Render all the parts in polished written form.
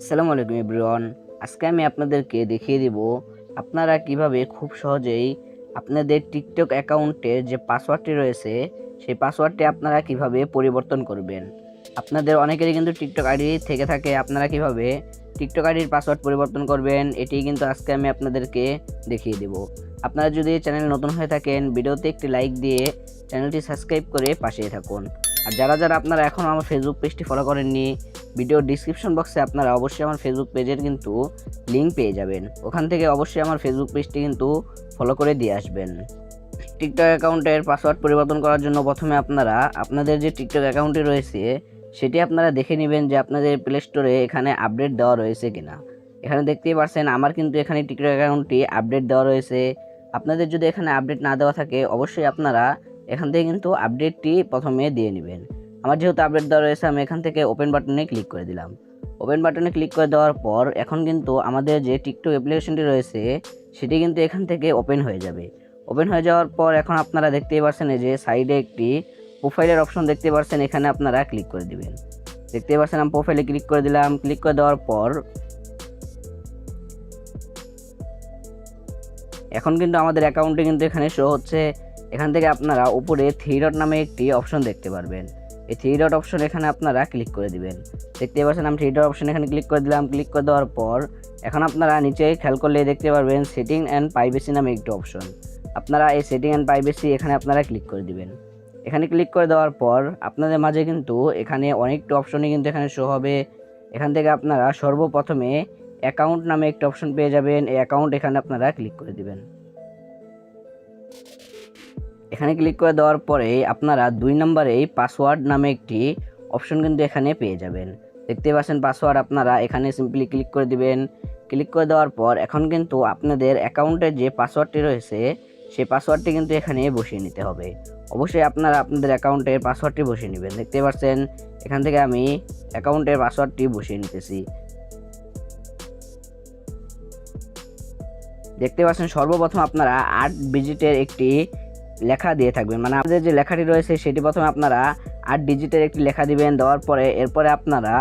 আসসালামু আলাইকুম এভরিওয়ান। আজকে আমি আপনাদেরকে দেখিয়ে দিব আপনারা কিভাবে খুব সহজেই আপনাদের টিকটক অ্যাকাউন্টের যে পাসওয়ার্ডটি রয়েছে সেই পাসওয়ার্ডটি আপনারা কিভাবে পরিবর্তন করবেন। আপনাদের অনেকেরই কিন্তু টিকটক আইডি থেকে থাকে, আপনারা কিভাবে টিকটক আইডির পাসওয়ার্ড পরিবর্তন করবেন এটি কিন্তু আজকে আমি আপনাদেরকে দেখিয়ে দেব। আপনারা যদি চ্যানেল নতুন হয়ে থাকেন ভিডিওতে একটি লাইক দিয়ে চ্যানেলটি সাবস্ক্রাইব করে পাশেই থাকুন। আর যারা আপনারা এখনও আমার ফেসবুক পেজটি ফলো করেননি, ভিডিও ডিসক্রিপশন বক্সে আপনারা অবশ্যই আমার ফেসবুক পেজের কিন্তু লিঙ্ক পেয়ে যাবেন, ওখান থেকে অবশ্যই আমার ফেসবুক পেজটি কিন্তু ফলো করে দিয়ে আসবেন। টিকটক অ্যাকাউন্টের পাসওয়ার্ড পরিবর্তন করার জন্য প্রথমে আপনারা আপনাদের যে টিকটক অ্যাকাউন্টটি রয়েছে সেটি আপনারা দেখে নেবেন যে আপনাদের প্লে স্টোরে এখানে আপডেট দেওয়া রয়েছে কিনা। এখানে দেখতেই পাচ্ছেন আমার কিন্তু এখানে টিকটক অ্যাকাউন্টটি আপডেট দেওয়া রয়েছে। আপনাদের যদি এখানে আপডেট না দেওয়া থাকে অবশ্যই আপনারা এখান থেকে কিন্তু আপডেটটি প্রথমে দিয়ে নেবেন। আমার যেহেতু আপডেট দেওয়া রয়েছে আমি এখান থেকে ওপেন বাটনে ক্লিক করে দিলাম। ওপেন বাটনে ক্লিক করে দেওয়ার পর এখন কিন্তু আমাদের যে টিকটক অ্যাপ্লিকেশনটি রয়েছে সেটি কিন্তু এখান থেকে ওপেন হয়ে যাবে। ওপেন হয়ে যাওয়ার পর এখন আপনারা দেখতেই পাচ্ছেন যে সাইডে একটি প্রোফাইলের অপশন দেখতে পাচ্ছেন, এখানে আপনারা ক্লিক করে দিবেন। দেখতেই পাচ্ছেন আমি প্রোফাইলে ক্লিক করে দিলাম। ক্লিক করে দেওয়ার পর এখন কিন্তু আমাদের অ্যাকাউন্টে কিন্তু এখানে শো হচ্ছে। এখান থেকে আপনারা উপরে 3 ডট নামে একটি অপশন দেখতে পারবেন। এই 3 ডট অপশন এখানে আপনারা ক্লিক করে দিবেন। দেখতে পাচ্ছেন আমি 3 ডট অপশন এখানে ক্লিক করে দিলাম। ক্লিক করে দেওয়ার পর এখন আপনারা নিচে খেয়াল করলে দেখতে পারবেন সেটিং অ্যান্ড প্রাইভেসি নামে একটি অপশন। আপনারা এই সেটিং অ্যান্ড প্রাইভেসি এখানে আপনারা ক্লিক করে দিবেন। এখানে ক্লিক করে দেওয়ার পর আপনাদের মাঝে কিন্তু এখানে অনেকটা অপশনই কিন্তু এখানে শো হবে। এখান থেকে আপনারা সর্বপ্রথমে অ্যাকাউন্ট নামে একটি অপশন পেয়ে যাবেন। এই অ্যাকাউন্ট এখানে আপনারা ক্লিক করে দিবেন। এখানে ক্লিক করে দেওয়ার পরে আপনারা 2 নম্বরে পাসওয়ার্ড নামে একটি অপশন কিন্তু এখানে পেয়ে যাবেন। দেখতে পাচ্ছেন পাসওয়ার্ড, আপনারা এখানে সিম্পলি ক্লিক করে দিবেন। ক্লিক করে দেওয়ার পর এখন কিন্তু আপনাদের অ্যাকাউন্টের যে পাসওয়ার্ডটি রয়েছে সেই পাসওয়ার্ডটি কিন্তু এখানে বসিয়ে নিতে হবে। অবশ্যই আপনারা আপনাদের অ্যাকাউন্টের পাসওয়ার্ডটি বসিয়ে নেবেন। দেখতে পাচ্ছেন এখান থেকে আমি অ্যাকাউন্টের পাসওয়ার্ডটি বসিয়ে নিতেছি। দেখতে পাচ্ছেন সর্বপ্রথম আপনারা 8 ডিজিটের একটি লেখা দিয়ে থাকবেন, মানে আপনাদের যে লেখাটি রয়েছে সেটি প্রথমে আপনারা 8 ডিজিটের একটি লেখা দিবেন। দেওয়ার পরে এরপরে আপনারা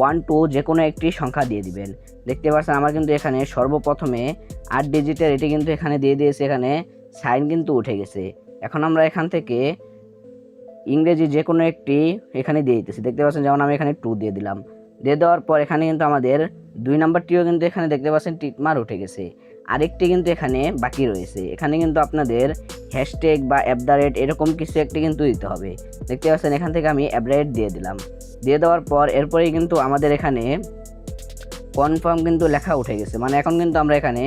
1 2 যে কোনো একটি সংখ্যা দিয়ে দিবেন। দেখতে পাচ্ছেন আমার কিন্তু এখানে সর্বপ্রথমে 8 ডিজিটের এটি কিন্তু এখানে দিয়ে দিয়েছে, এখানে সাইন কিন্তু উঠে গেছে। এখন আমরা এখান থেকে ইংরেজি যে কোনো একটি এখানে দিয়ে দিতেছি। দেখতে পাচ্ছেন যেমন আমি এখানে 2 দিয়ে দিলাম। দিয়ে দেওয়ার পর এখানে কিন্তু আমাদের 2 নাম্বারটিও কিন্তু এখানে দেখতে পাচ্ছেন টিকমার উঠে গেছে। আরেকটি কিন্তু এখানে বাকি রয়েছে, এখানে কিন্তু আপনাদের হ্যাশট্যাগ বা এরকম কিছু একটি কিন্তু দিতে হবে। দেখতে পাচ্ছেন এখান থেকে আমি দিয়ে দিলাম। দিয়ে দেওয়ার পর এরপরেই কিন্তু আমাদের এখানে কনফার্ম কিন্তু লেখা উঠে গেছে, মানে এখন কিন্তু আমরা এখানে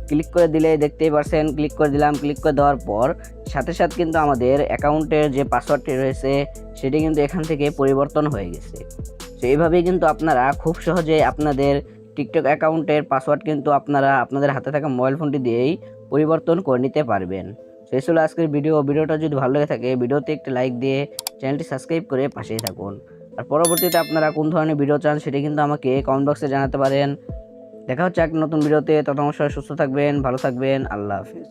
ক্লিক করে দিলে দেখতেই পাচ্ছেন ক্লিক করে দিলাম। ক্লিক করে দেওয়ার পর সাথে সাথে কিন্তু আমাদের অ্যাকাউন্টের যে পাসওয়ার্ডটি রয়েছে সেটি কিন্তু এখান থেকে পরিবর্তন হয়ে গেছে। তো এইভাবেই কিন্তু আপনারা খুব সহজে আপনাদের টিকটক অ্যাকাউন্টের পাসওয়ার্ড কিন্তু আপনারা আপনাদের হাতে থাকা মোবাইল ফোনটি দিয়েই পরিবর্তন করে নিতে পারবেন। তো এই ছিল আজকের ভিডিওটা যদি ভালো লেগে থাকে ভিডিওতে একটি লাইক দিয়ে চ্যানেলটি সাবস্ক্রাইব করে পাশেই থাকুন। আর পরবর্তীতে আপনারা কোন ধরনের ভিডিও চান সেটি কিন্তু আমাকে কমেন্ট বক্সে জানাতে পারেন। দেখা হচ্ছে এক নতুন ভিডিওতে, ততক্ষণ সবাই সুস্থ থাকবেন, ভালো থাকবেন, আল্লাহ হাফিজ।